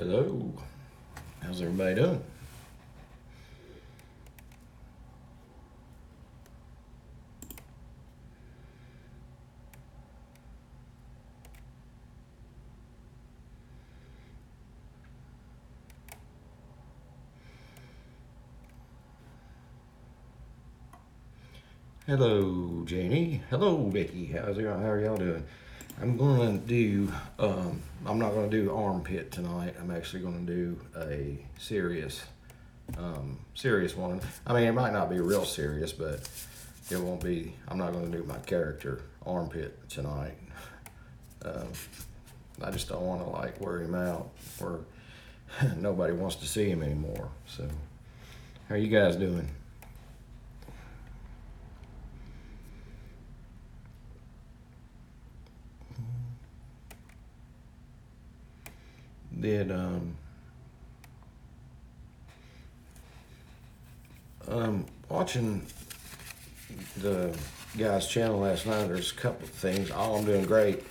Hello. How's everybody doing? Hello, Janie. Hello, Becky. How are y'all doing? I'm gonna do. I'm not gonna do armpit tonight. I'm actually gonna do a serious one. I mean, it might not be real serious, but it won't be. I'm not gonna do my character armpit tonight. Um, I just don't want to like wear him out, where nobody wants to see him anymore. So, how are you guys doing? Did watching the guy's channel last night. There's a couple of things. All I'm doing great.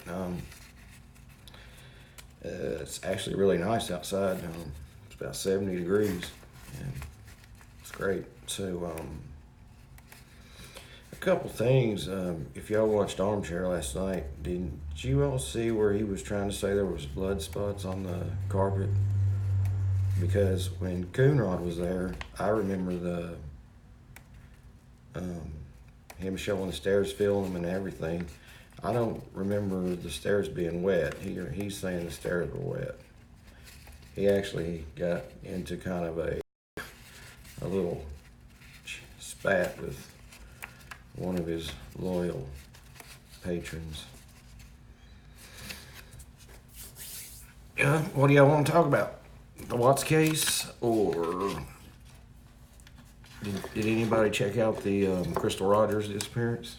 It's actually really nice outside. It's about 70 degrees, and it's great. So, a couple things. If y'all watched Armchair last night, did you all see where he was trying to say there was blood spots on the carpet? Because when Coonrod was there, I remember um, him showing the stairs, filling them and everything. I don't remember the stairs being wet. He's saying the stairs were wet. He actually got into kind of a little spat with one of his loyal patrons. What do y'all want to talk about? The Watts case, or did anybody check out the Crystal Rogers disappearance?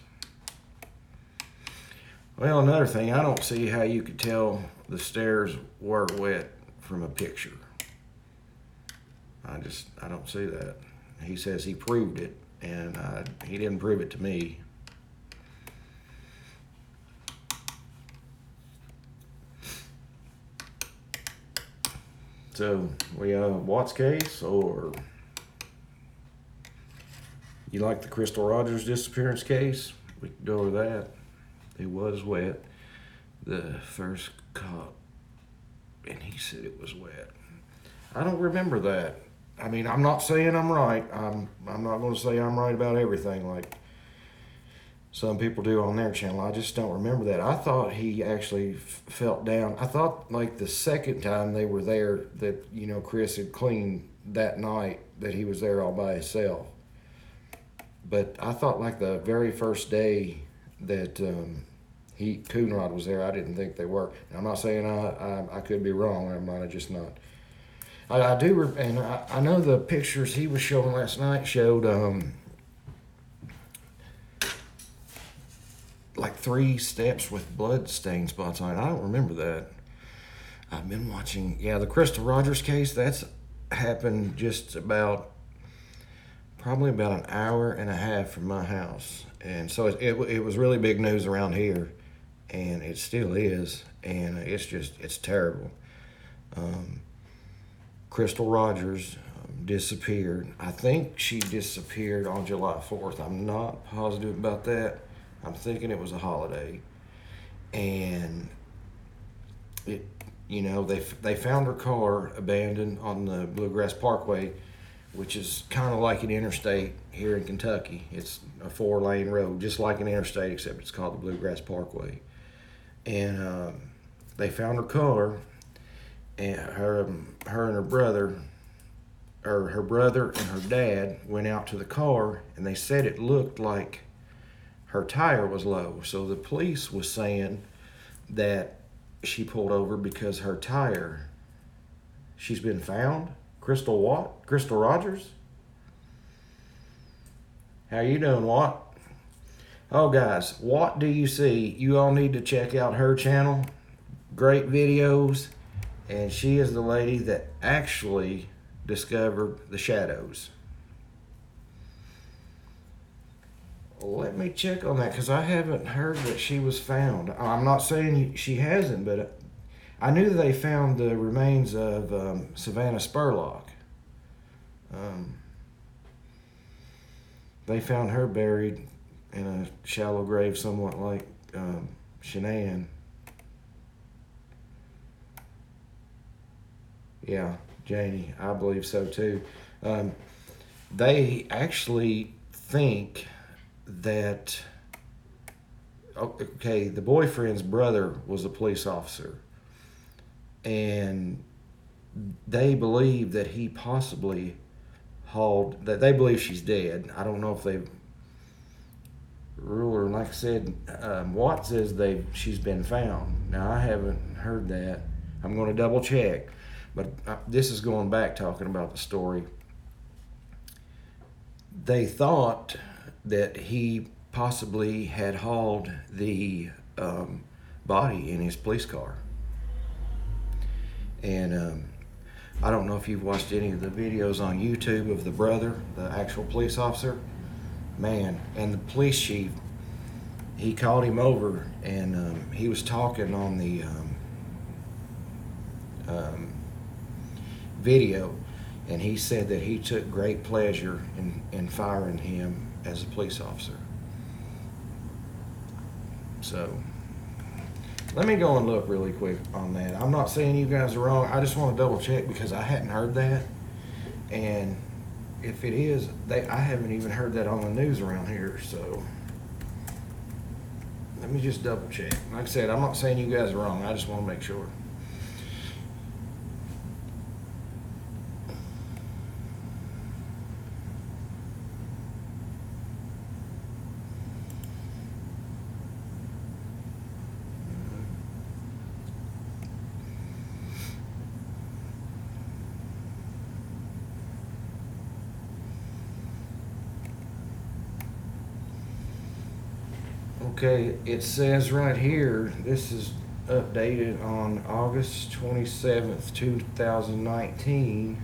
Well, another thing, I don't see how you could tell the stairs were wet from a picture. I don't see that. He says he proved it, and he didn't prove it to me. So, Watts case, or you like the Crystal Rogers disappearance case? We can go over that. It was wet. The first cop, and he said it was wet. I don't remember that. I mean, I'm not saying I'm right. I'm not going to say I'm right about everything like some people do on their channel. I just don't remember that. I thought he actually felt down. I thought like the second time they were there that, Chris had cleaned that night, that he was there all by himself. But I thought like the very first day that Coonrod was there, I didn't think they were. And I'm not saying I could be wrong. I might have just not. I do, and I know the pictures he was showing last night showed like 3 steps with blood stain spots on it. I don't remember that. I've been watching, the Crystal Rogers case. That's happened just probably about an hour and a half from my house, and so it was really big news around here, and it still is, and it's terrible. Crystal Rogers disappeared. I think she disappeared on July 4th. I'm not positive about that. I'm thinking it was a holiday, and they found her car abandoned on the Bluegrass Parkway, which is kind of like an interstate here in Kentucky. It's a 4-lane road, just like an interstate, except it's called the Bluegrass Parkway. And they found her car, and her and her brother, or her brother and her dad, went out to the car, and they said it looked like her tire was low. So the police was saying that she pulled over because her tire. She's been found. Crystal what? Crystal Rogers? How you doing, Watt? Oh, guys, what do you see? You all need to check out her channel. Great videos. And she is the lady that actually discovered the shadows. Let me check on that, because I haven't heard that she was found. I'm not saying she hasn't, but I knew they found the remains of Savannah Spurlock. They found her buried in a shallow grave, somewhat like Shanann. Yeah, Janie, I believe so too. They actually think that, okay, the boyfriend's brother was a police officer, and they believe that he possibly hauled, that they believe she's dead. I don't know if they rule her. Like I said, Watt says she's been found. Now, I haven't heard that. I'm going to double check. But this is going back, talking about the story. They thought that he possibly had hauled the body in his police car. And I don't know if you've watched any of the videos on YouTube of the brother, the actual police officer. Man, and the police chief, he called him over, and he was talking on the video, and he said that he took great pleasure in firing him as a police officer. So let me go and look really quick on that. I'm not saying you guys are wrong. I just want to double check because I hadn't heard that, and if it is, I haven't even heard that on the news around here. So let me just double check. Like I said, I'm not saying you guys are wrong. I just want to make sure. Okay, it says right here, this is updated on August 27th, 2019,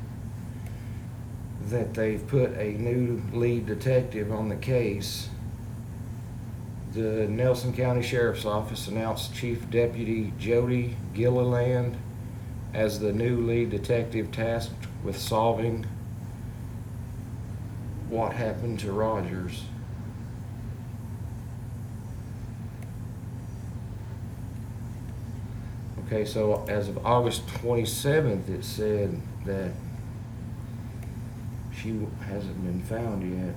that they've put a new lead detective on the case. The Nelson County Sheriff's Office announced Chief Deputy Jody Gilliland as the new lead detective tasked with solving what happened to Rogers. Okay, so as of August 27th, it said that she hasn't been found yet.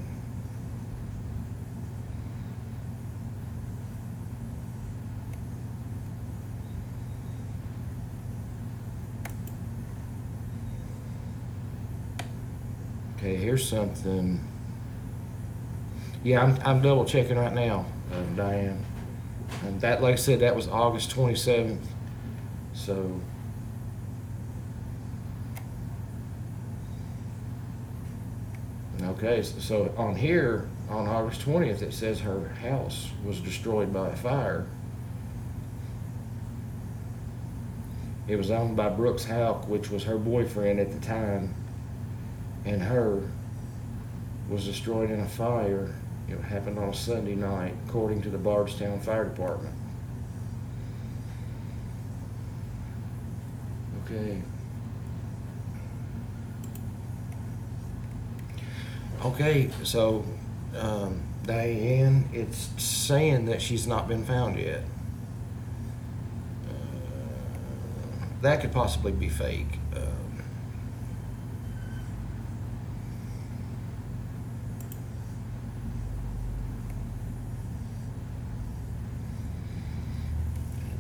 Okay, here's something. Yeah, I'm double checking right now, Diane. And that, like I said, that was August 27th. So okay, so on here, on August 20th, it says her house was destroyed by a fire. It was owned by Brooks Houck, which was her boyfriend at the time, and her was destroyed in a fire. It happened on a Sunday night, according to the Bardstown Fire Department. Okay. Okay, so Diane, it's saying that she's not been found yet. That could possibly be fake. Let's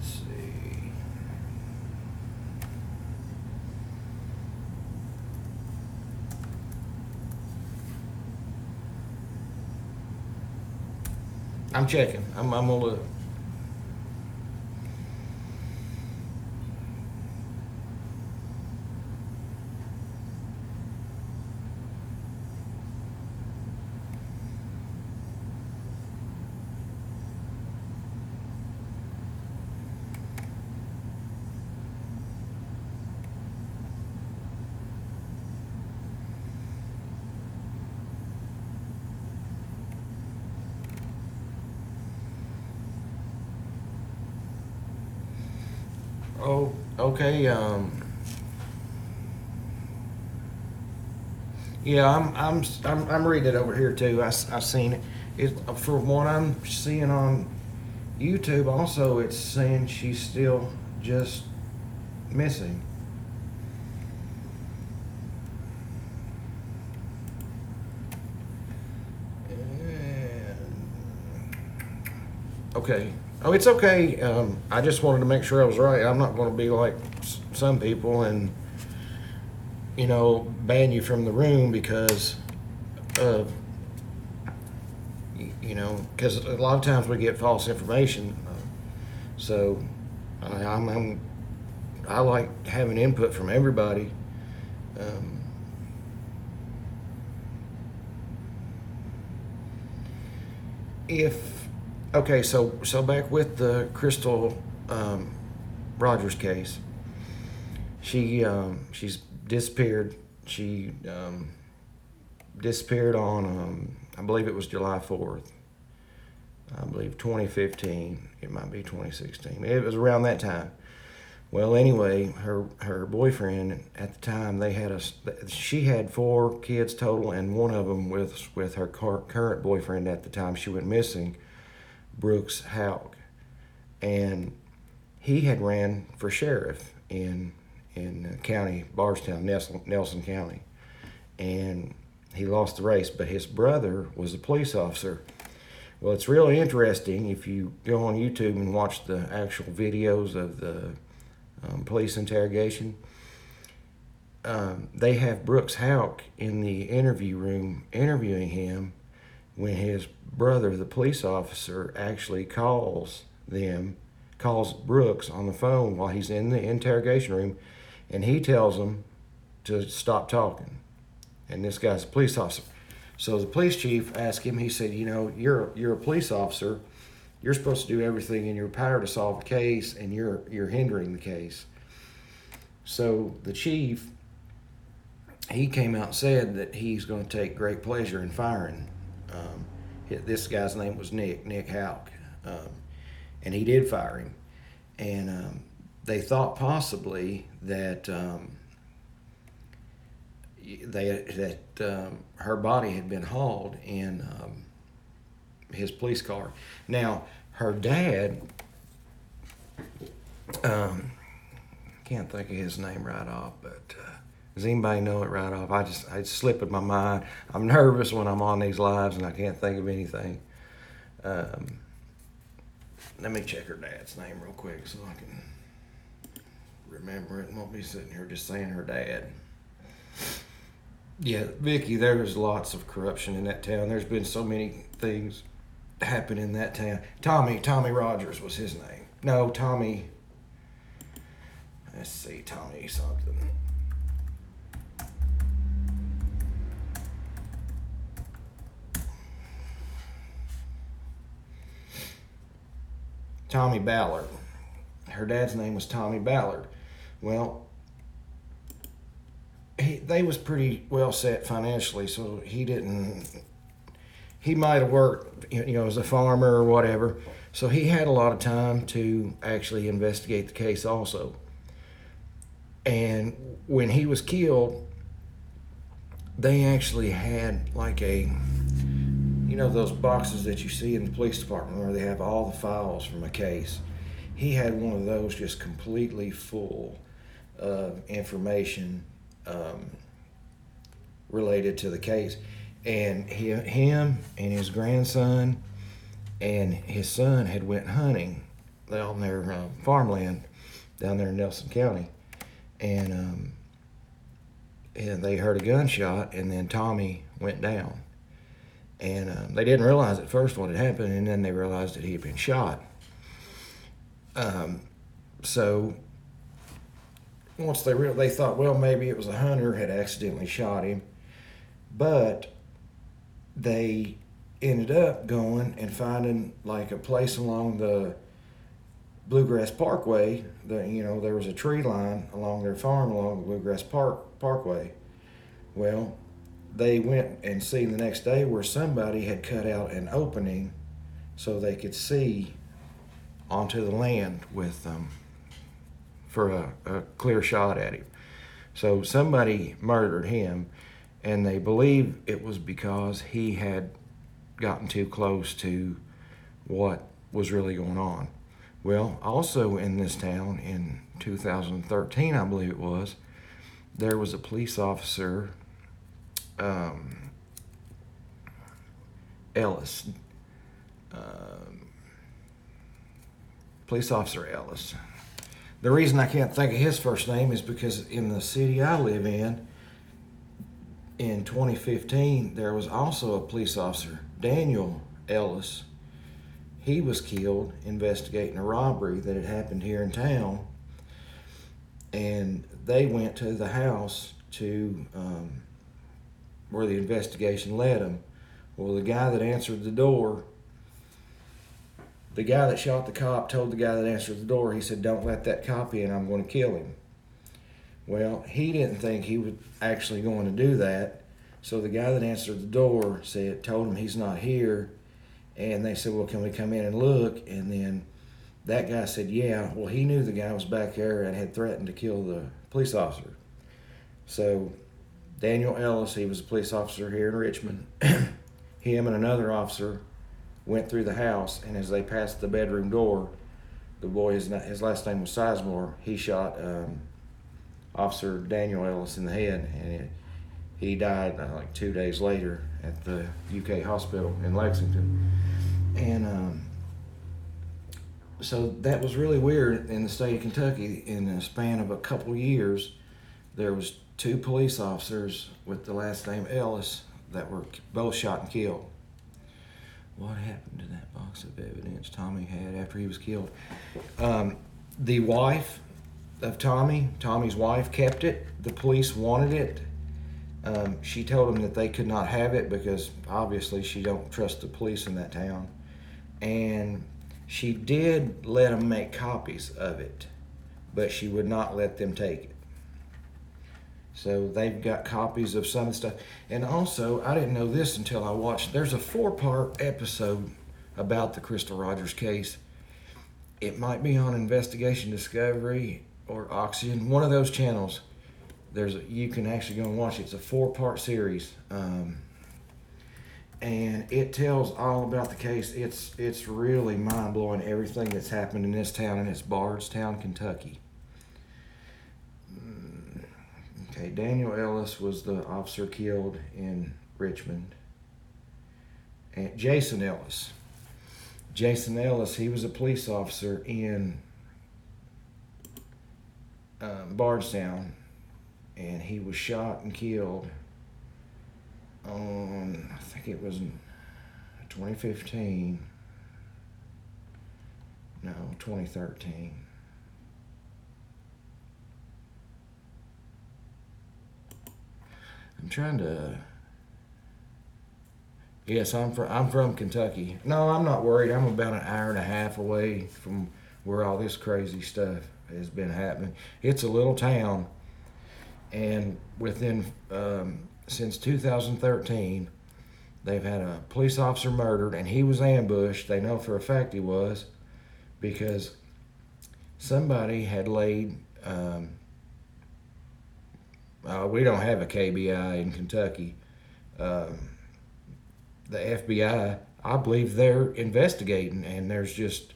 see. I'm checking. I'm gonna look. Oh, Okay. Yeah, I'm reading it over here too. I seen it. From what I'm seeing on YouTube. Also, it's saying she's still just missing. Okay. Oh, it's okay. I just wanted to make sure I was right. I'm not going to be like some people and ban you from the room because of because a lot of times we get false information. So I like having input from everybody. Um, if okay, so back with the Crystal Rogers case, she's disappeared. She disappeared on I believe it was July 4th. I believe 2015. It might be 2016. It was around that time. Well, anyway, her boyfriend at the time, she had 4 kids total, and one of them with her current boyfriend at the time she went missing, Brooks Houck, and he had ran for sheriff in county Bardstown, Nelson County, and he lost the race, but his brother was a police officer. Well, it's really interesting if you go on YouTube and watch the actual videos of the police interrogation. They have Brooks Houck in the interview room interviewing him when his brother, the police officer, actually calls Brooks on the phone while he's in the interrogation room, and he tells him to stop talking. And this guy's a police officer. So the police chief asked him, he said, you're a police officer. You're supposed to do everything in your power to solve the case, and you're hindering the case. So the chief, he came out and said that he's going to take great pleasure in firing. This guy's name was Nick Houck, and he did fire him. And they thought possibly that her body had been hauled in his police car. Now, her dad, can't think of his name right off, but does anybody know it right off? I slip in my mind. I'm nervous when I'm on these lives and I can't think of anything. Let me check her dad's name real quick so I can remember it and won't be sitting here just saying her dad. Yeah, Vicky, there was lots of corruption in that town. There's been so many things happen in that town. Tommy Rogers was his name. No, Tommy. Let's see, Tommy something. Tommy Ballard. Her dad's name was Tommy Ballard. Well, they was pretty well set financially, so he might have worked, as a farmer or whatever. So he had a lot of time to actually investigate the case also. And when he was killed, they actually had like those boxes that you see in the police department where they have all the files from a case. He had one of those just completely full of information related to the case. And him and his grandson and his son had went hunting on their farmland down there in Nelson County. And they heard a gunshot, and then Tommy went down. And they didn't realize at first what had happened, and then they realized that he had been shot. So once they thought, well, maybe it was a hunter had accidentally shot him, but they ended up going and finding like a place along the Bluegrass Parkway. There was a tree line along their farm along the Bluegrass Parkway. Well, they went and seen the next day where somebody had cut out an opening so they could see onto the land with for a clear shot at him. So somebody murdered him, and they believe it was because he had gotten too close to what was really going on. Well, also in this town in 2013, I believe it was, there was a police officer, Ellis. Police officer Ellis. The reason I can't think of his first name is because in the city I live in 2015, there was also a police officer, Daniel Ellis. He was killed investigating a robbery that had happened here in town, and they went to the house to where the investigation led them. Well, the guy that answered the door, the guy that shot the cop told the guy that answered the door, he said, "Don't let that cop in, I'm going to kill him." Well, he didn't think he was actually going to do that, so the guy that answered the door told him he's not here, and they said, "Well, can we come in and look?" And then that guy said, "Yeah." Well, he knew the guy was back there and had threatened to kill the police officer. So Daniel Ellis, he was a police officer here in Richmond. Him and another officer went through the house, and as they passed the bedroom door, the boy, his last name was Sizemore, he shot Officer Daniel Ellis in the head, and he died like 2 days later at the UK hospital in Lexington. And so that was really weird in the state of Kentucky. In the span of a couple years, there was 2 police officers with the last name Ellis that were both shot and killed. What happened to that box of evidence Tommy had after he was killed? The wife of Tommy's wife kept it. The police wanted it. She told them that they could not have it because obviously she don't trust the police in that town. And she did let them make copies of it, but she would not let them take it. So they've got copies of some of the stuff. And also, I didn't know this until I watched, there's a 4-part episode about the Crystal Rogers case. It might be on Investigation Discovery or Oxygen, one of those channels. You can actually go and watch it. It's a 4-part series. And it tells all about the case. It's really mind-blowing, everything that's happened in this town, and it's Bardstown, Kentucky. Okay, Daniel Ellis was the officer killed in Richmond. And Jason Ellis, he was a police officer in Bardstown, and he was shot and killed on, I think it was in 2015. No, 2013. I'm trying to. Yes, I'm from Kentucky. No, I'm not worried. I'm about an hour and a half away from where all this crazy stuff has been happening. It's a little town, and since 2013, they've had a police officer murdered, and he was ambushed. They know for a fact he was, because somebody had laid. We don't have a KBI in Kentucky. The FBI, I believe they're investigating, and there's just,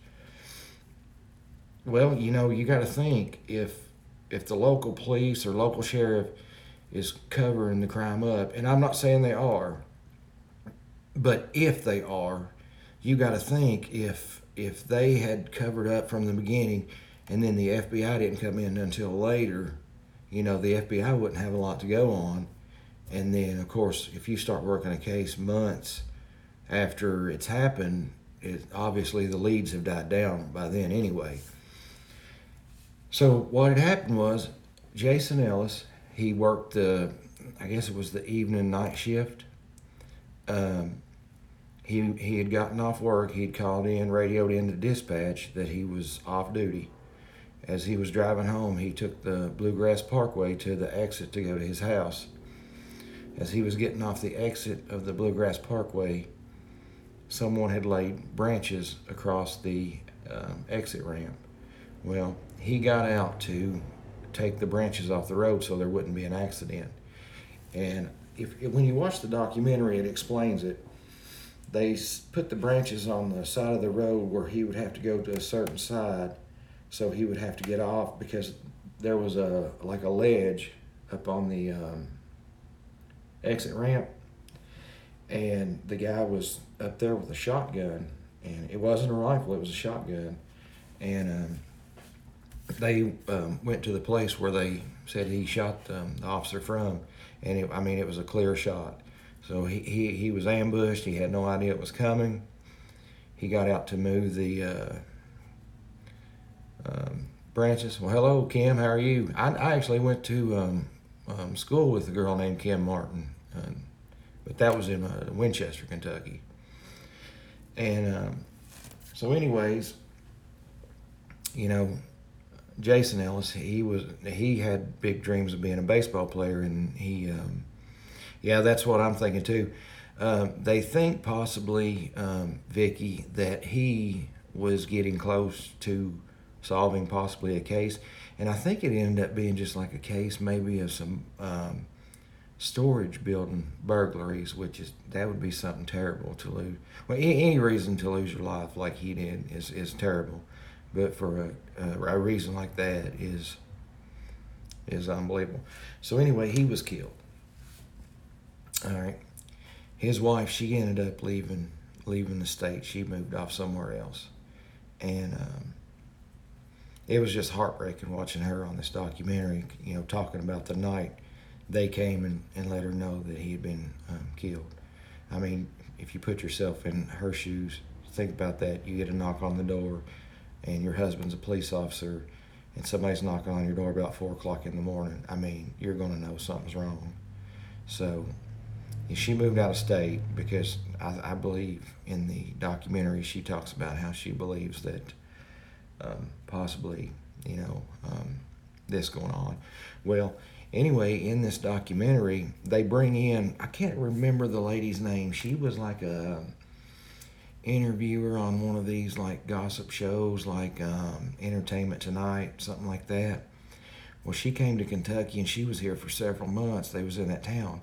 well, you got to think, if the local police or local sheriff is covering the crime up, and I'm not saying they are, but if they are, you got to think if they had covered up from the beginning, and then the FBI didn't come in until later, the FBI wouldn't have a lot to go on. And then, of course, if you start working a case months after it's happened, obviously the leads have died down by then anyway. So what had happened was Jason Ellis, he worked I guess it was the evening night shift. He had gotten off work. He'd called in, radioed into dispatch that he was off duty. As he was driving home, he took the Bluegrass Parkway to the exit to go to his house. As he was getting off the exit of the Bluegrass Parkway, someone had laid branches across the exit ramp. Well, he got out to take the branches off the road so there wouldn't be an accident. And when you watch the documentary, it explains it. They put the branches on the side of the road where he would have to go to a certain side, so he would have to get off because there was a ledge up on the exit ramp, and the guy was up there with a shotgun, and it wasn't a rifle, it was a shotgun, and they went to the place where they said he shot the officer from, and it was a clear shot. So he was ambushed. He had no idea it was coming. He got out to move the branches. Well, hello, Kim. How are you? I actually went to school with a girl named Kim Martin, but that was in Winchester, Kentucky. And so, anyways, Jason Ellis, he had big dreams of being a baseball player, and yeah, that's what I'm thinking too. They think possibly, Vicky, that he was getting close to solving possibly a case, and I think it ended up being just like a case maybe of some storage building burglaries, that would be something terrible to lose. Well, any reason to lose your life like he did is terrible, but for a reason like that is unbelievable. So anyway, he was killed. All right. His wife, she ended up leaving the state. She moved off somewhere else, and it was just heartbreaking watching her on this documentary. Talking about the night they came and let her know that he had been killed. I mean, if you put yourself in her shoes, think about that. You get a knock on the door, and your husband's a police officer, and somebody's knocking on your door about 4 o'clock in the morning. I mean, you're going to know something's wrong. So she moved out of state because I believe in the documentary she talks about how she believes that possibly, this going on. Well, anyway, in this documentary, they bring in, I can't remember the lady's name. She was like a interviewer on one of these like gossip shows like Entertainment Tonight, something like that. Well, she came to Kentucky and she was here for several months. They was in that town.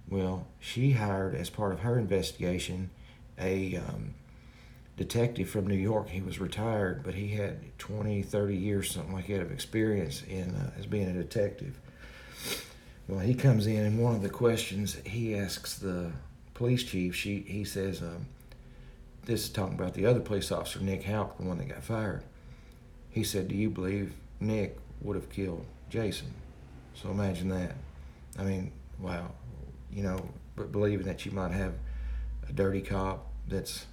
Well, she hired, as part of her investigation, a detective from New York. He was retired, but he had 20, 30 years, something like that, of experience as being a detective. Well, he comes in, and one of the questions he asks the police chief, he says, this is talking about the other police officer, Nick Houck, the one that got fired. He said, do you believe Nick would have killed Jason? So imagine that. I mean, wow. But believing that you might have a dirty cop that's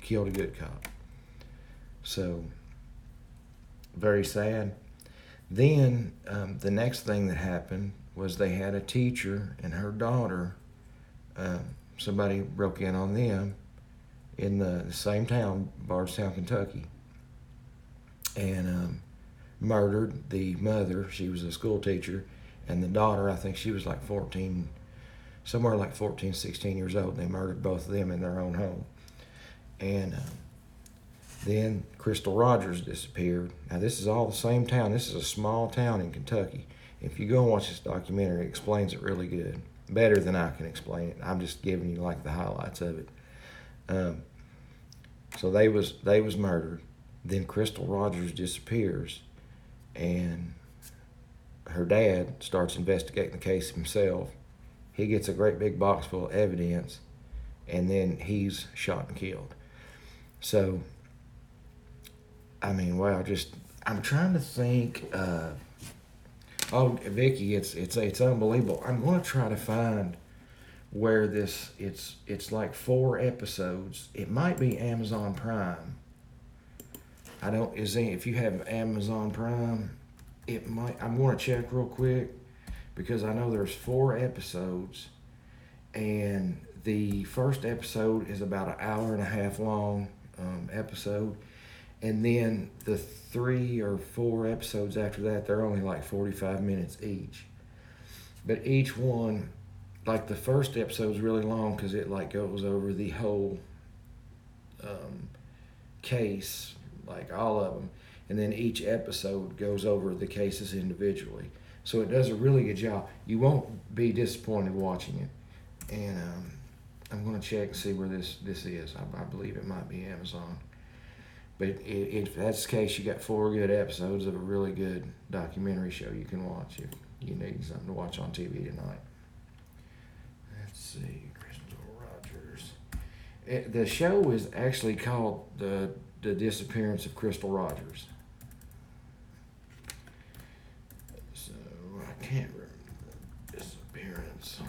killed a good cop. So, very sad. Then, the next thing that happened was they had a teacher and her daughter, somebody broke in on them in the same town, Bardstown, Kentucky, and murdered the mother. She was a school teacher, and the daughter, I think she was like 14, somewhere like 14, 16 years old. They murdered both of them in their own home. And then Crystal Rogers disappeared. Now, this is all the same town. This is a small town in Kentucky. If you go and watch this documentary, it explains it really good. Better than I can explain it. I'm just giving you like the highlights of it. So they was murdered. Then Crystal Rogers disappears, and her dad starts investigating the case himself. He gets a great big box full of evidence, and then he's shot and killed. So, I mean, wow, I'm trying to think. Oh, Vicky, it's unbelievable. I'm going to try to find where it's like 4 episodes. It might be Amazon Prime. If you have Amazon Prime, it might. I'm going to check real quick because I know there's 4 episodes, and the first episode is about an hour and a half long episode, and then the 3 or 4 episodes after that, they're only like 45 minutes each. But each one, like the first episode's really long because it like goes over the whole case, like all of them. and then each episode goes over the cases individually. So it does a really good job. You won't be disappointed watching it. And I'm going to check and see where this is. I believe it might be Amazon. But if that's the case, you got 4 good episodes of a really good documentary show you can watch if you need something to watch on TV tonight. Let's see, Crystal Rogers. The show is actually called The Disappearance of Crystal Rogers. So I can't remember the disappearance.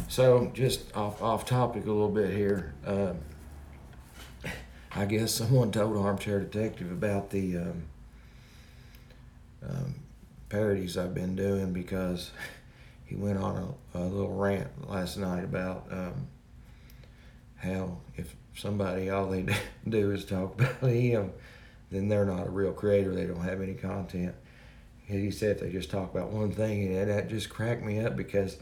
So just off topic a little bit here. I guess someone told Armchair Detective about the parodies I've been doing, because he went on a little rant last night about how if somebody, all they do is talk about him, then they're not a real creator. They don't have any content. And he said they just talk about one thing, and that just cracked me up, because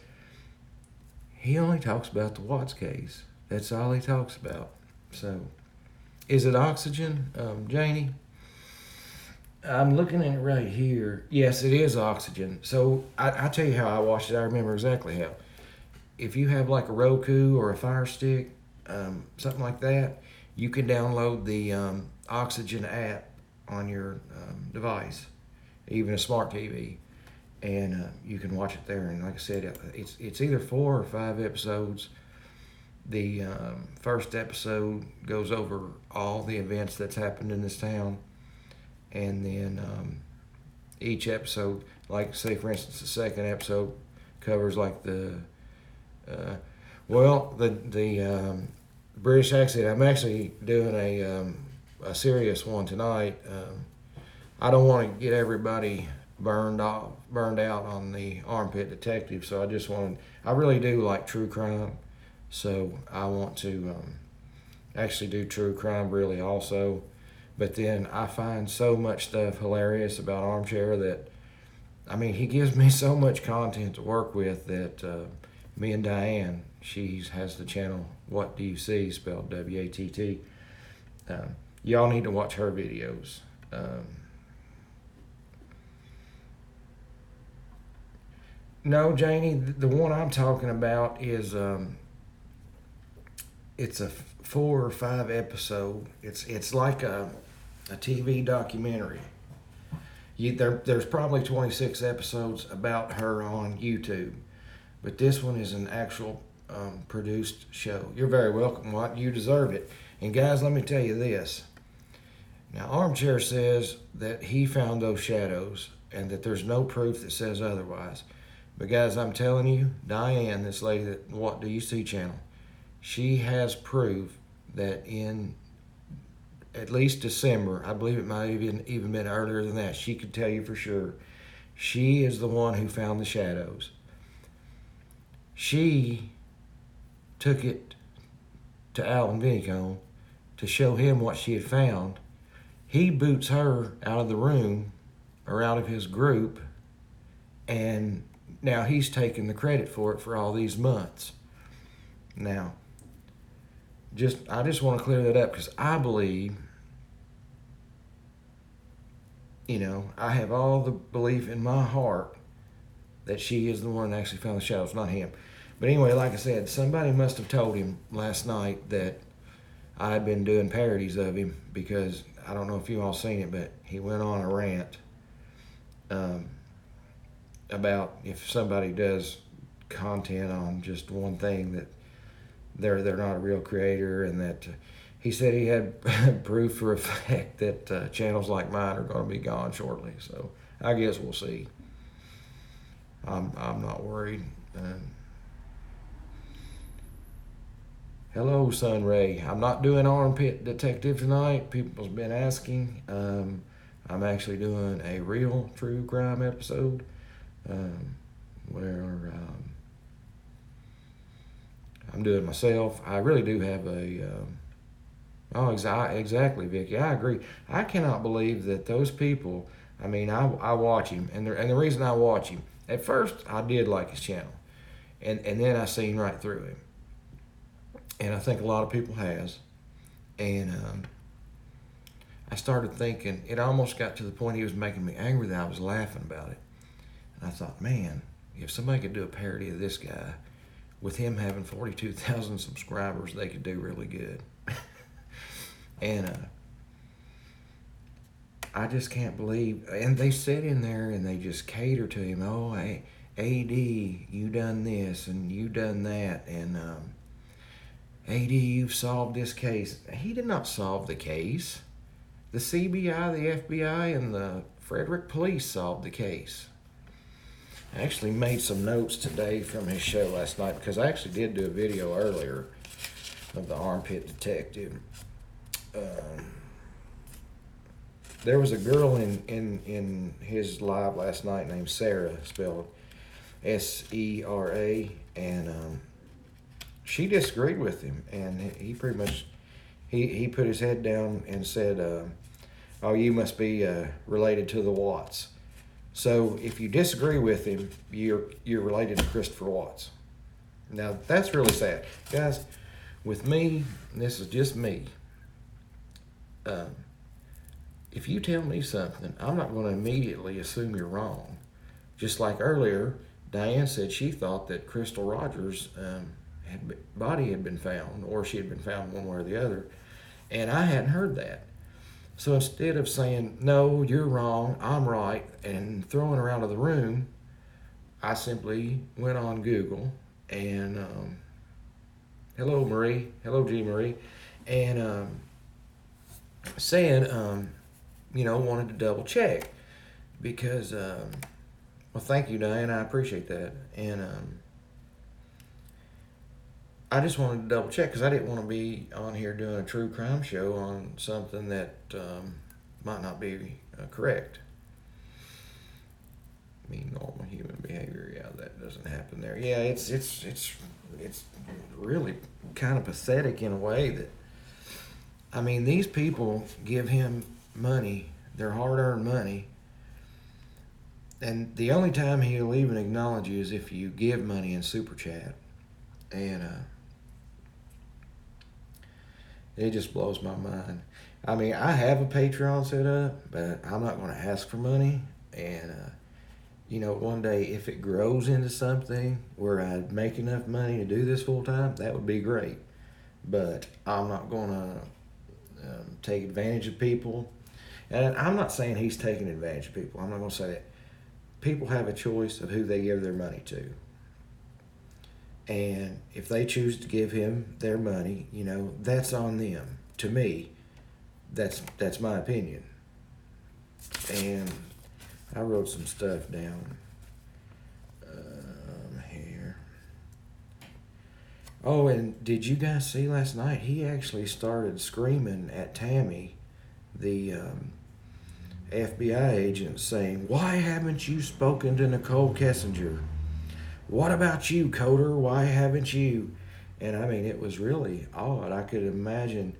he only talks about the Watts case. That's all he talks about. So, is it Oxygen, Janie? I'm looking at it right here. Yes, it is Oxygen. So, I'll tell you how I watched it. I remember exactly how. If you have like a Roku or a Fire Stick, something like that, you can download the Oxygen app on your device, even a smart TV. And you can watch it there. And like I said, it's either 4 or 5 episodes. The first episode goes over all the events that's happened in this town. And then each episode, like say for instance, the second episode covers like the British accent. I'm actually doing a serious one tonight. I don't want to get everybody burned out on the Armpit Detective, so I really do like true crime, so I want to actually do true crime really also. But then I find so much stuff hilarious about Armchair that, I mean, he gives me so much content to work with that me and Diane, she has the channel What Do You See, spelled W-A-T-T. Y'all need to watch her videos. No, Janie, the one I'm talking about is it's a 4 or 5 episode. It's like a TV documentary. There's probably 26 episodes about her on YouTube, but this one is an actual produced show. You're very welcome, Watt. You deserve it. And guys, let me tell you this. Now, Armchair says that he found those shadows and that there's no proof that says otherwise. But guys, I'm telling you, Diane, this lady that What Do You See channel, she has proof that in at least December, I believe it might have even been earlier than that, she could tell you for sure, she is the one who found the shadows. She took it to Alan Vinicone to show him what she had found. He boots her out of the room or out of his group, and now he's taking the credit for it for all these months. Now, I just want to clear that up, because I believe, I have all the belief in my heart that she is the one that actually found the shadows, not him. But anyway, like I said, somebody must have told him last night that I had been doing parodies of him, because I don't know if you all seen it, but he went on a rant about if somebody does content on just one thing, that they're not a real creator, and that he said he had proof for a fact that channels like mine are going to be gone shortly. So I guess we'll see. I'm not worried. Hello, Sunray. I'm not doing Armpit Detective tonight. People's been asking. I'm actually doing a real true crime episode where I'm doing myself. I really do have exactly, Vicky. I agree. I cannot believe that those people, I mean, I watch him, and the reason I watch him, at first I did like his channel, and then I seen right through him. and I think a lot of people has. And I started thinking, it almost got to the point he was making me angry that I was laughing about it. And I thought, man, if somebody could do a parody of this guy, with him having 42,000 subscribers, they could do really good. And I just can't believe, and they sit in there and they just cater to him. Oh, hey, AD, you done this and you done that, and AD, you've solved this case. He did not solve the case. The CBI, the FBI, and the Frederick Police solved the case. I actually made some notes today from his show last night, because I actually did do a video earlier of the armpit detective. There was a girl in his live last night named Sarah, spelled Sera, and she disagreed with him, and he pretty much he put his head down and said, "Oh, you must be related to the Watts." So if you disagree with him, you're related to Christopher Watts. Now that's really sad, guys. With me, this is just me. If you tell me something, I'm not going to immediately assume you're wrong. Just like earlier, Diane said she thought that Crystal Rogers' body had been found, or she had been found one way or the other, and I hadn't heard that. So instead of saying, no, you're wrong, I'm right, and throwing her out of the room, I simply went on Google and, hello Marie, hello G Marie, and said, wanted to double check because, well, thank you, Diane, I appreciate that. And I just wanted to double check because I didn't want to be on here doing a true crime show on something that might not be correct. I mean, normal human behavior, yeah, that doesn't happen there. Yeah, it's really kind of pathetic in a way that, I mean, these people give him money, their hard-earned money, and the only time he'll even acknowledge you is if you give money in Super Chat. And it just blows my mind. I mean, I have a Patreon set up, but I'm not going to ask for money. And, one day if it grows into something where I'd make enough money to do this full time, that would be great. But I'm not going to take advantage of people. And I'm not saying he's taking advantage of people. I'm not going to say that. People have a choice of who they give their money to. And if they choose to give him their money, that's on them. To me, that's my opinion. And I wrote some stuff down here. Oh, and did you guys see last night? He actually started screaming at Tammy, the FBI agent, saying, "Why haven't you spoken to Nicole Kessinger? What about you, Coder? Why haven't you?" And I mean, it was really odd. I could imagine,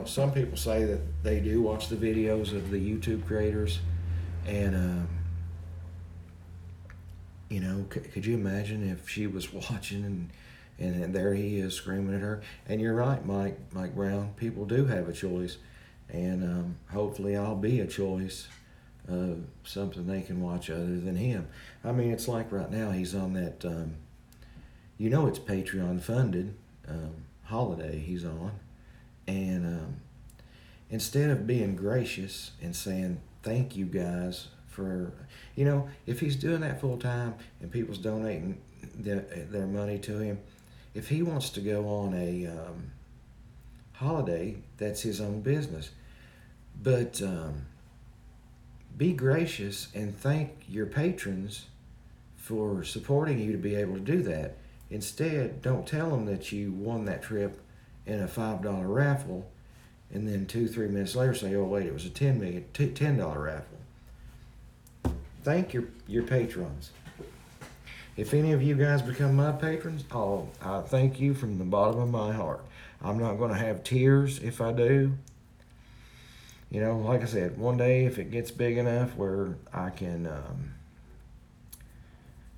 some people say that they do watch the videos of the YouTube creators. And, could you imagine if she was watching and there he is screaming at her? And you're right, Mike Brown. People do have a choice. And hopefully I'll be a choice of something they can watch other than him. I mean, it's like right now he's on that, it's Patreon funded holiday he's on. And instead of being gracious and saying, thank you guys for, if he's doing that full time and people's donating their money to him, if he wants to go on a holiday, that's his own business. But be gracious and thank your patrons for supporting you to be able to do that. Instead, don't tell them that you won that trip in a $5 raffle and then 2-3 minutes later say, oh wait, it was a $10 raffle. Thank your patrons. If any of you guys become my patrons, I thank you from the bottom of my heart. I'm not going to have tears if I do. Like I said, one day if it gets big enough where I can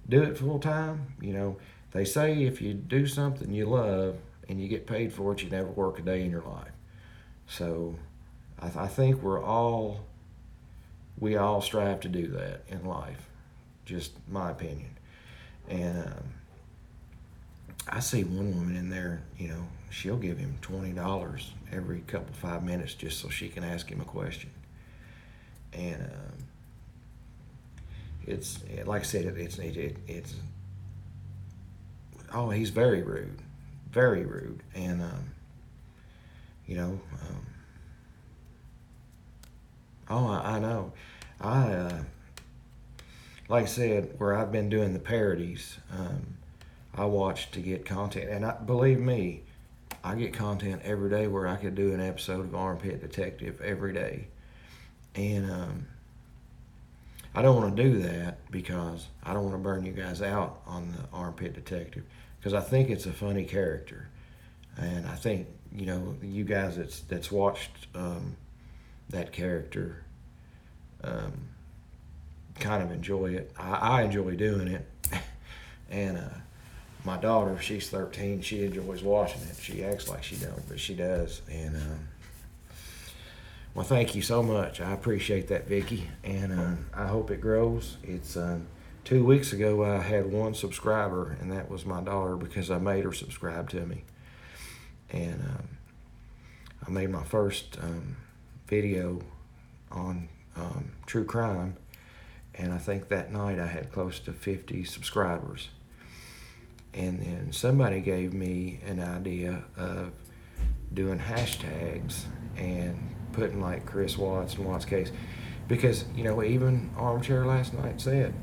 do it full time, they say if you do something you love and you get paid for it, you never work a day in your life. So I think we all strive to do that in life. Just my opinion. And I see one woman in there, she'll give him $20 every couple 5 minutes just so she can ask him a question. And it's like I said, it's oh, he's very rude, very rude, and oh, I know, like I said, where I've been doing the parodies, I watch to get content, and believe me, I get content every day where I could do an episode of Armpit Detective every day, and I don't want to do that because I don't want to burn you guys out on the Armpit Detective, because I think it's a funny character, and I think you guys that's watched that character kind of enjoy it. I enjoy doing it, and my daughter, she's 13, she enjoys watching it. She acts like she don't, but she does. And well, thank you so much. I appreciate that, Vicky, and I hope it grows. It's 2 weeks ago I had 1 subscriber, and that was my daughter, because I made her subscribe to me. And I made my first video on true crime, and I think that night I had close to 50 subscribers. And then somebody gave me an idea of doing hashtags and putting like Chris Watts and Watts Case, because even Armchair last night said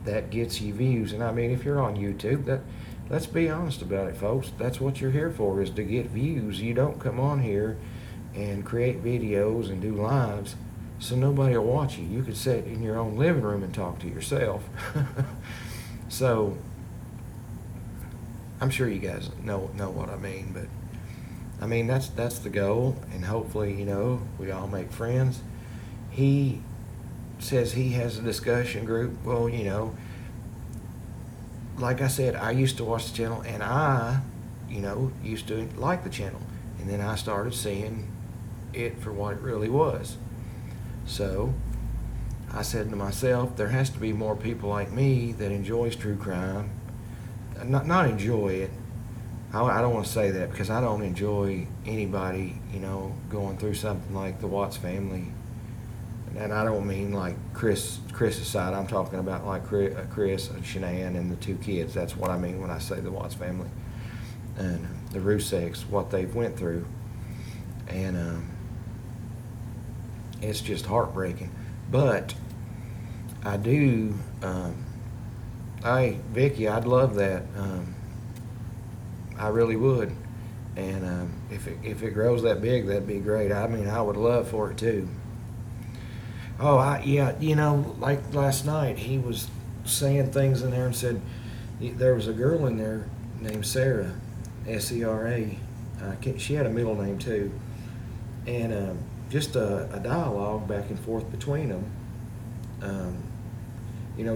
that gets you views. And I mean, if you're on YouTube, let's be honest about it, folks, that's what you're here for, is to get views. You don't come on here and create videos and do lives so nobody will watch you. You could sit in your own living room and talk to yourself. So I'm sure you guys know what I mean, but I mean that's the goal, and hopefully we all make friends. He says he has a discussion group. Well, like I said, I used to watch the channel, and I used to like the channel, and then I started seeing it for what it really was. So I said to myself, there has to be more people like me that enjoys true crime. Not enjoy it. I don't want to say that, because I don't enjoy anybody, going through something like the Watts family. And I don't mean like Chris's side. I'm talking about like Chris and Shanann and the 2 kids. That's what I mean when I say the Watts family. And the Ruseks, what they've went through. And it's just heartbreaking. But I do... Hey, Vicky, I'd love that. I really would. And if it grows that big, that'd be great. I mean, I would love for it too. Oh, like last night, he was saying things in there and said there was a girl in there named Sarah, S-E-R-A. She had a middle name too. And just a dialogue back and forth between them.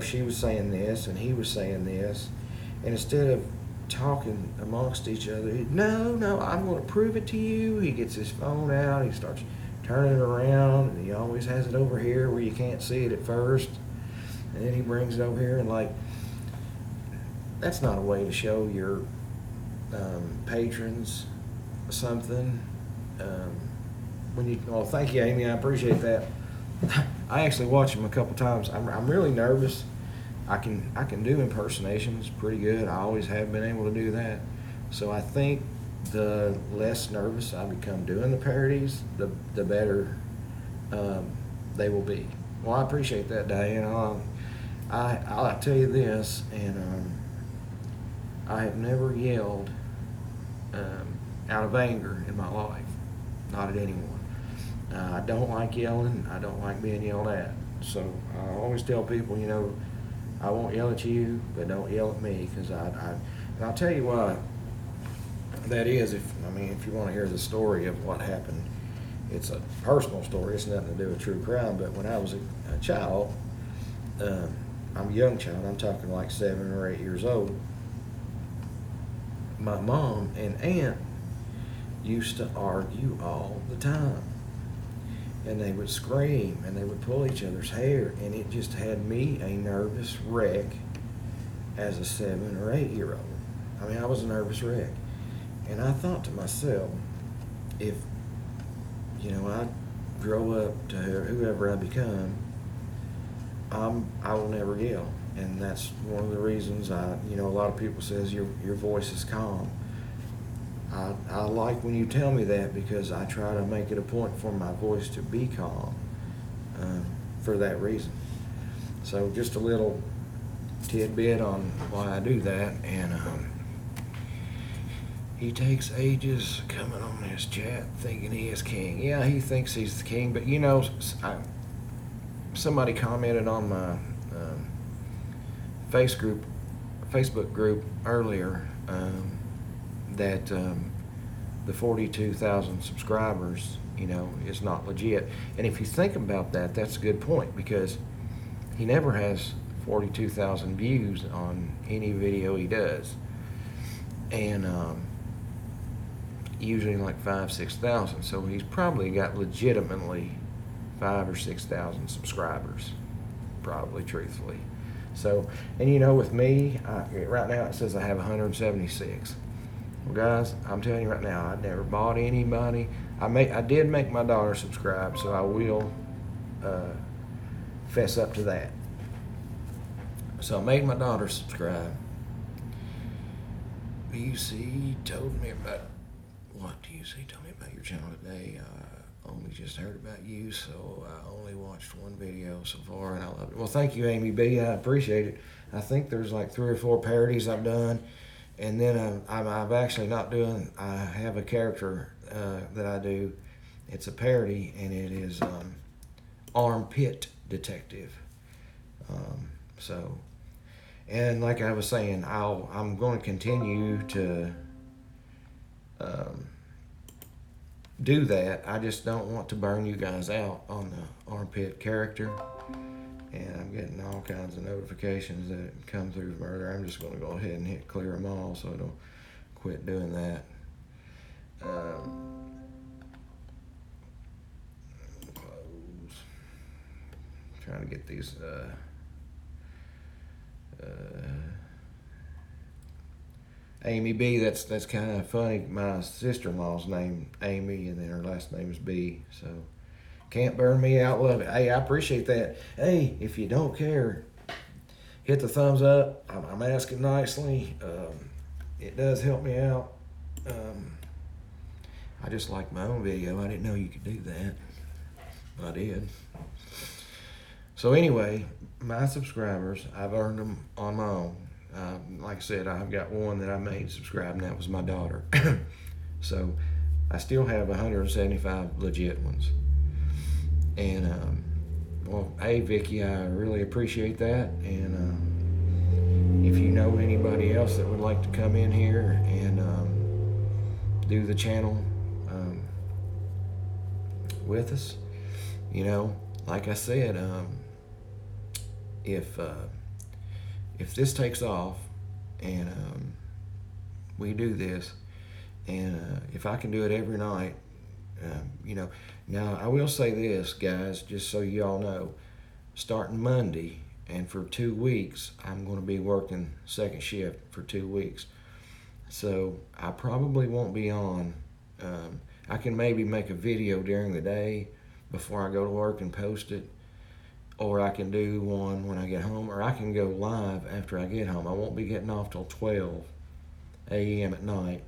She was saying this and he was saying this, and instead of talking amongst each other, no, I'm going to prove it to you. He gets his phone out, he starts turning it around, and he always has it over here where you can't see it at first, and then he brings it over here, and like, that's not a way to show your patrons something. Well, thank you, Amy, I appreciate that. I actually watched him a couple times. I'm really nervous. I can do impersonations pretty good. I always have been able to do that. So I think the less nervous I become doing the parodies, the better they will be. Well, I appreciate that, Diane. I'll tell you this, and I have never yelled out of anger in my life, not at anyone. I don't like yelling. I don't like being yelled at. So I always tell people, I won't yell at you, but don't yell at me, because and I'll tell you why that is. If you want to hear the story of what happened, it's a personal story. It's nothing to do with true crime. But when I was a child, I'm a young child. I'm talking like 7 or 8 years old. My mom and aunt used to argue all the time. And they would scream and they would pull each other's hair, and it just had me a nervous wreck as a 7 or 8 year old. I mean, I was a nervous wreck. And I thought to myself, if, I grow up to whoever I become, I will never yell. And that's one of the reasons a lot of people says your voice is calm. I like when you tell me that, because I try to make it a point for my voice to be calm, for that reason. So just a little tidbit on why I do that. And he takes ages coming on this chat thinking he is king. Yeah, he thinks he's the king, but somebody commented on my Facebook group earlier, that the 42,000 subscribers, is not legit. And if you think about that, that's a good point, because he never has 42,000 views on any video he does. And usually like 5,000-6,000. So he's probably got legitimately 5,000 or 6,000 subscribers, probably, truthfully. So, and with me, right now it says I have 176. Well, guys, I'm telling you right now, I never bought anybody. I did make my daughter subscribe, so I will fess up to that. So I made my daughter subscribe. BC told me about, what do you see? Told me about your channel today. Only just heard about you, so I only watched one video so far, and I love it. Well, thank you, Amy B. I appreciate it. I think there's like 3 or 4 parodies I've done, and then I've actually not doing. I have a character that I do. It's a parody, and it is Armpit Detective. So, and like I was saying, I'm going to continue to do that. I just don't want to burn you guys out on the armpit character, and I'm getting all kinds of notifications that come through murder. I'm just going to go ahead and hit clear them all, so I don't quit doing that. Close. Trying to get these Amy B, that's kind of funny. My sister-in-law's name Amy, and then her last name is B. So can't burn me out. Love it. Hey, I appreciate that. Hey, if you don't care, hit the thumbs up. I'm asking nicely. It does help me out. I just like my own video. I didn't know you could do that, but I did. So anyway, my subscribers, I've earned them on my own. Like I said, I've got one that I made subscribe, and that was my daughter. So I still have 175 legit ones. And well, hey Vicky, I really appreciate that. And if you know anybody else that would like to come in here and do the channel with us, like I said, if this takes off and we do this, and if I can do it every night, now I will say this, guys, just so you all know, starting Monday and for 2 weeks, I'm going to be working second shift for 2 weeks. So I probably won't be on. I can maybe make a video during the day before I go to work and post it, or I can do one when I get home, or I can go live after I get home. I won't be getting off till 12 a.m. at night.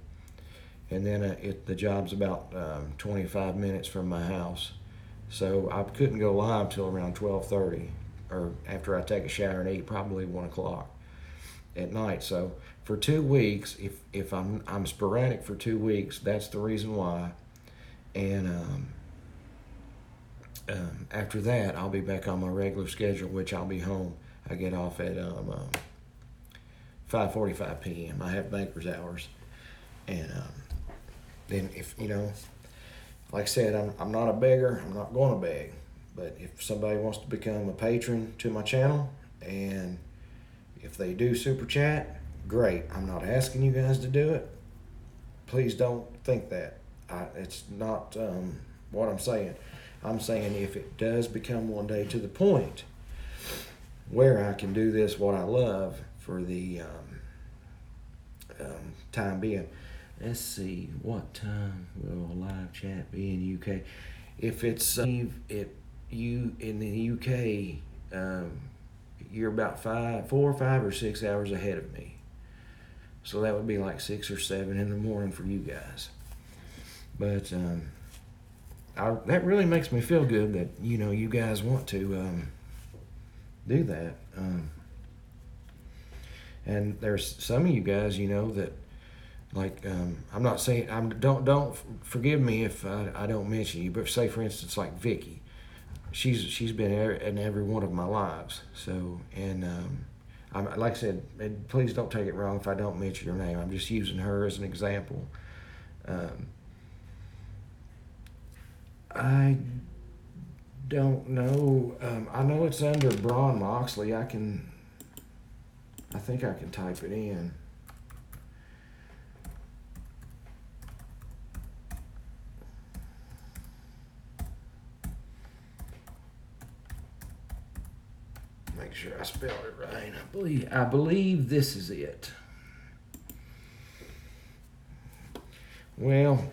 And then the job's about 25 minutes from my house. So I couldn't go live till around 12:30, or after I take a shower and eat, probably 1 o'clock at night. So for 2 weeks, if I'm sporadic for 2 weeks, that's the reason why. And after that, I'll be back on my regular schedule, which I'll be home. I get off at 5:45 p.m. I have banker's hours. And then if, like I said, I'm not a beggar. I'm not going to beg. But if somebody wants to become a patron to my channel, and if they do super chat, great. I'm not asking you guys to do it. Please don't think that. it's not what I'm saying. I'm saying if it does become one day to the point where I can do this, what I love, for the time being. Let's see, what time will live chat be in the UK? If it's you in the UK, you're about 4, 5, or 6 hours ahead of me. So that would be like 6 or 7 in the morning for you guys. But that really makes me feel good that you guys want to do that. And there's some of you guys, that like I'm not saying don't forgive me if I don't mention you, but say for instance like Vicky, she's been in every one of my lives. So and I'm like I said, and please don't take it wrong if I don't mention her name. I'm just using her as an example. I don't know. I know it's under Braun Moxley. I think I can type it in. Make sure I spelled it right. I believe this is it. Well,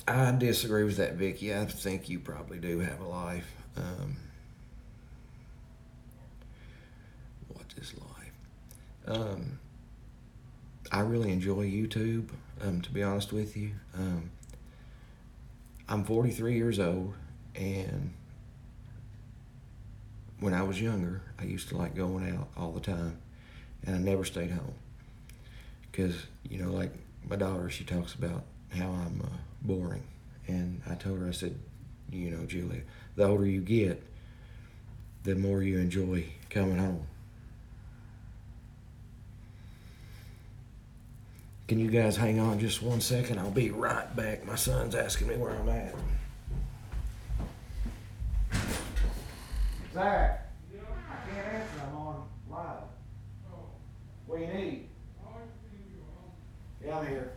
I disagree with that, Vicky. I think you probably do have a life. What is life? I really enjoy YouTube, to be honest with you. I'm 43 years old, and when I was younger, I used to like going out all the time, and I never stayed home. Because, like my daughter, she talks about how I'm boring. And I told her, I said, Julia, the older you get, the more you enjoy coming home. Can you guys hang on just 1 second? I'll be right back. My son's asking me where I'm at. Zach, I can't answer. I'm on live. What do you need? Yeah, I'm here.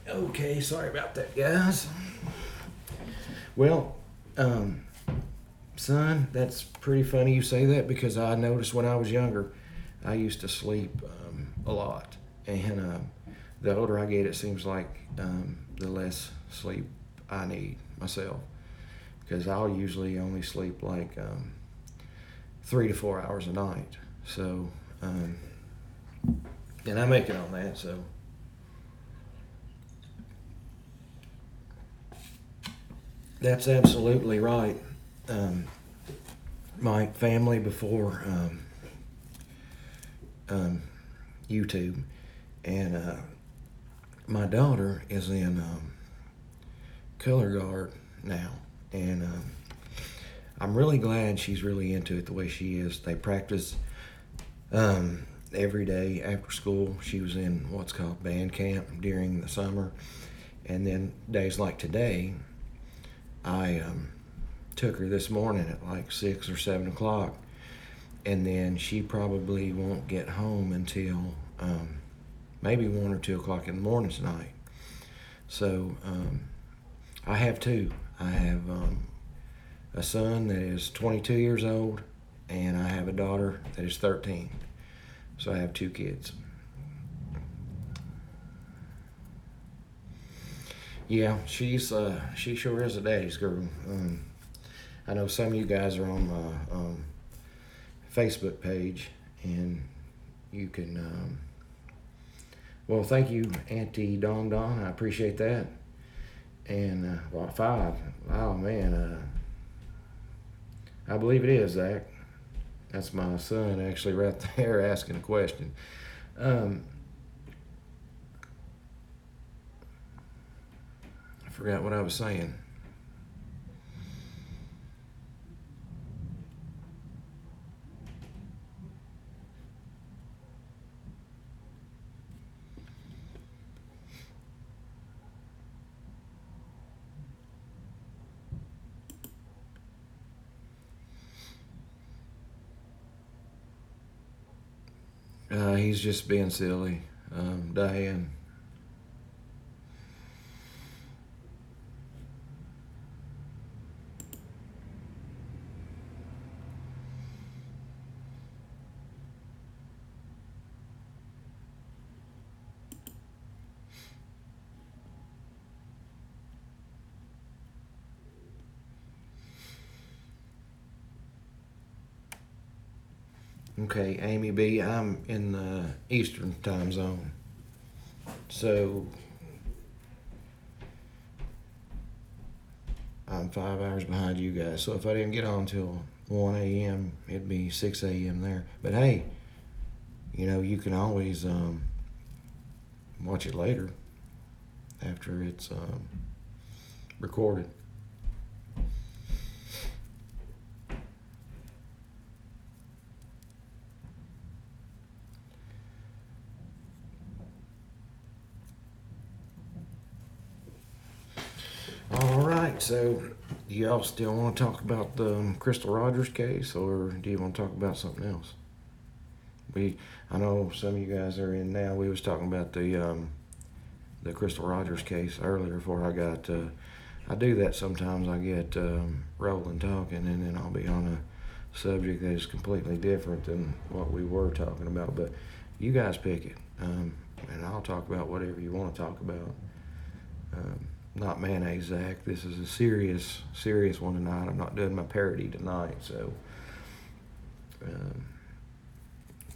Okay, sorry about that, guys. Well, son, that's pretty funny you say that, because I noticed when I was younger, I used to sleep a lot. And the older I get, it seems like the less sleep I need myself. Because I'll usually only sleep like 3 to 4 hours a night. So, and I make it on that, so. That's absolutely right. My family before YouTube, and my daughter is in color guard now, and I'm really glad she's really into it the way she is. They practice every day after school. She was in what's called band camp during the summer, and then days like today, I took her this morning at like 6 or 7 o'clock, and then she probably won't get home until maybe 1 or 2 o'clock in the morning tonight. So I have two. I have a son that is 22 years old, and I have a daughter that is 13. So I have 2 kids. Yeah, she sure is a daddy's girl. I know some of you guys are on my Facebook page, and you can. Well, thank you, Auntie Don Don. I appreciate that. And 5. Oh man, I believe it is Zach. That's my son actually right there asking a question. I forgot what I was saying. He's just being silly. Diane. Okay, Amy B, I'm in the Eastern time zone. So I'm 5 hours behind you guys. So if I didn't get on till 1 a.m., it'd be 6 a.m. there. But hey, you can always watch it later after it's recorded. All right, so do y'all still want to talk about the Crystal Rogers case, or do you want to talk about something else? I know some of you guys are in now. We was talking about the Crystal Rogers case earlier before I got. I do that sometimes. I get rolling talking, and then I'll be on a subject that is completely different than what we were talking about. But you guys pick it, and I'll talk about whatever you want to talk about. Not mayonnaise, Zach. This is a serious one tonight. I'm not doing my parody tonight, so.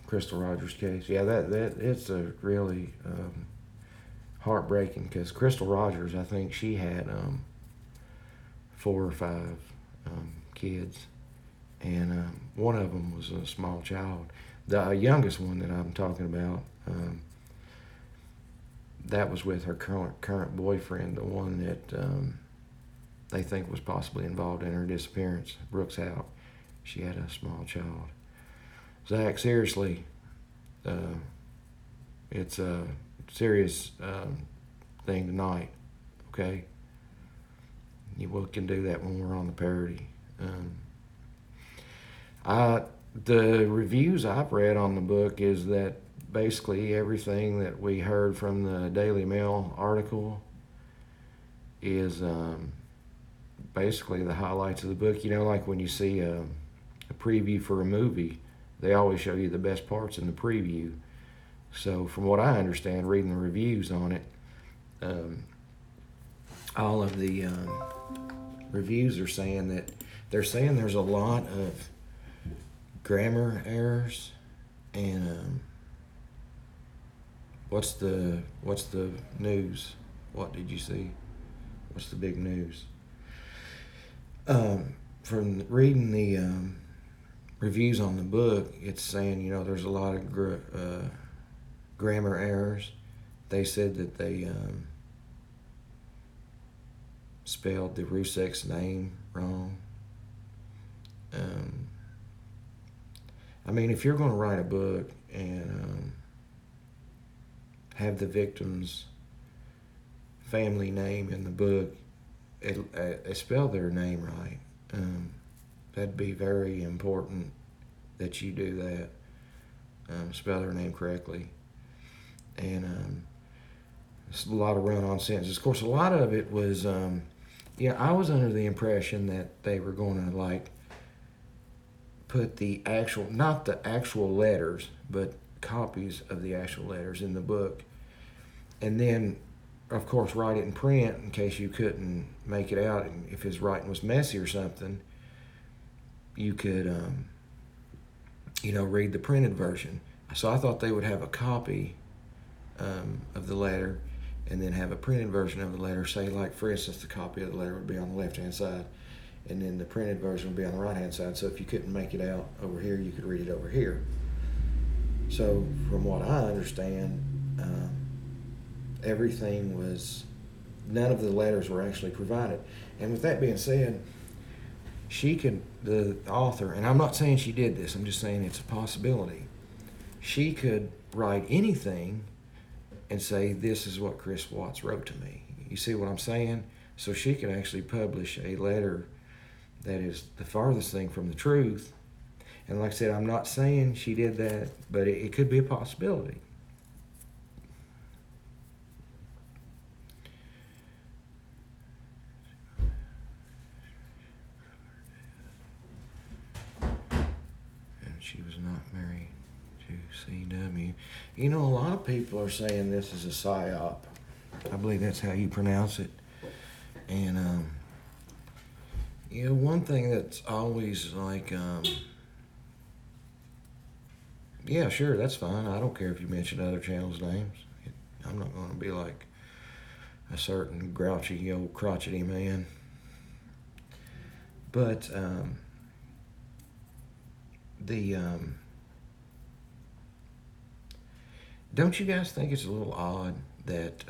Crystal Rogers case, yeah, that it's a really heartbreaking because Crystal Rogers, I think she had 4 or 5 kids, and one of them was a small child. The youngest one that I'm talking about, that was with her current boyfriend, the one that they think was possibly involved in her disappearance. Brooks Hout. She had a small child. Zach, seriously, it's a serious thing tonight, okay? We can do that when we're on the parody. The reviews I've read on the book is that basically everything that we heard from the Daily Mail article is basically the highlights of the book. Like when you see a preview for a movie, they always show you the best parts in the preview. So from what I understand, reading the reviews on it, all of the reviews are saying that there's a lot of grammar errors and what's the news? What did you see? What's the big news? From reading the reviews on the book, it's saying there's a lot of grammar errors. They said that they spelled the Russek's name wrong. I mean, if you're going to write a book and have the victim's family name in the book, spell their name right. That'd be very important that you do that. Spell their name correctly. And it's a lot of run-on sentences. Of course, a lot of it was, I was under the impression that they were going to put not the actual letters, but copies of the actual letters in the book. And then, of course, write it in print in case you couldn't make it out. And if his writing was messy or something, you could, read the printed version. So I thought they would have a copy of the letter and then have a printed version of the letter. Say, for instance, the copy of the letter would be on the left-hand side, and then the printed version would be on the right-hand side. So if you couldn't make it out over here, you could read it over here. So from what I understand, none of the letters were actually provided. And with that being said, the author, and I'm not saying she did this, I'm just saying it's a possibility. She could write anything and say, this is what Chris Watts wrote to me. You see what I'm saying? So she could actually publish a letter that is the farthest thing from the truth. And like I said, I'm not saying she did that, but it could be a possibility. was not married to CW. You know, a lot of people are saying this is a psyop. I believe that's how you pronounce it. And, you know, one thing that's always like, yeah, sure, that's fine. I don't care if you mention other channels' names. I'm not going to be like a certain grouchy old crotchety man. But don't you guys think it's a little odd that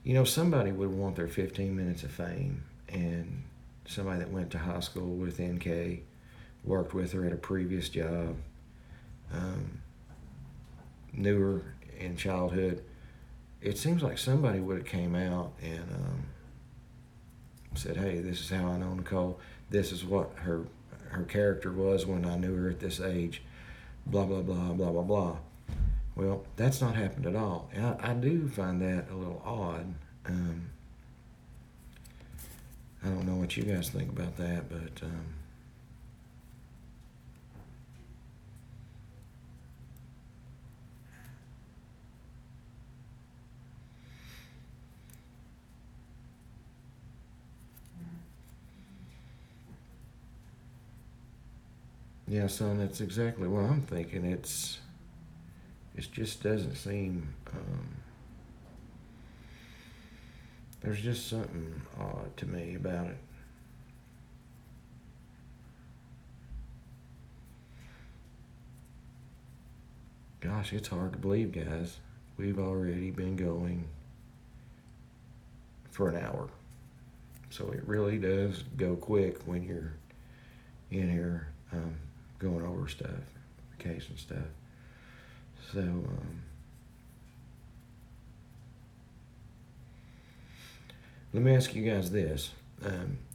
you know, somebody would want their 15 minutes of fame, and somebody that went to high school with NK, worked with her at a previous job, knew her in childhood. It seems like somebody would have came out and said, hey, this is how I know Nicole. This is what her character was when I knew her at this age. Blah, blah, blah, blah, blah, blah. Well, that's not happened at all. And I do find that a little odd. I don't know what you guys think about that, but yeah, son, that's exactly what I'm thinking. It just doesn't seem. There's just something odd to me about it. Gosh, it's hard to believe, guys. We've already been going for an hour. So it really does go quick when you're in here going over stuff, the case and stuff. So, let me ask you guys this.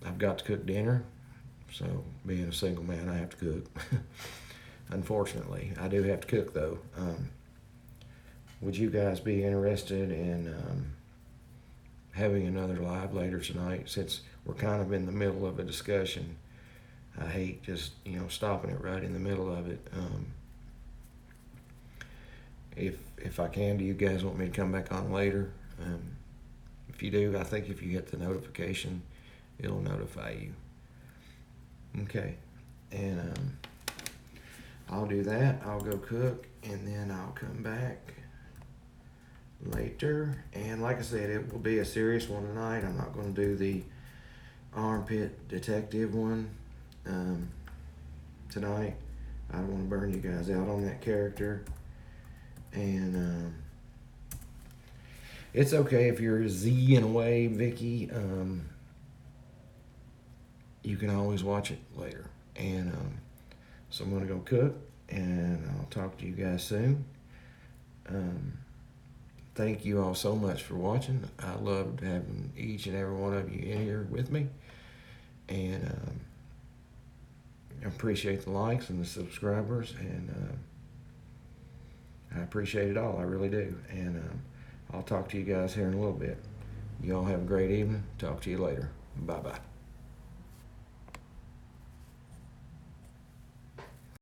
I've got to cook dinner, so being a single man, I have to cook. Unfortunately, I do have to cook though. Would you guys be interested in having another live later tonight, since we're kind of in the middle of a discussion? I hate just, you know, stopping it right in the middle of it. If I can, do you guys want me to come back on later? If you do, I think if you hit the notification, it'll notify you. Okay, and I'll do that. I'll go cook, and then I'll come back later. And like I said, it will be a serious one tonight. I'm not going to do the armpit detective one tonight. I don't want to burn you guys out on that character. And it's okay if you're Z in a way, Vicky. You can always watch it later. And so I'm going to go cook, and I'll talk to you guys soon. Thank you all so much for watching. I loved having each and every one of you in here with me. And I appreciate the likes and the subscribers, and I appreciate it all. I really do. And I'll talk to you guys here in a little bit. You all have a great evening. Talk to you later. Bye-bye.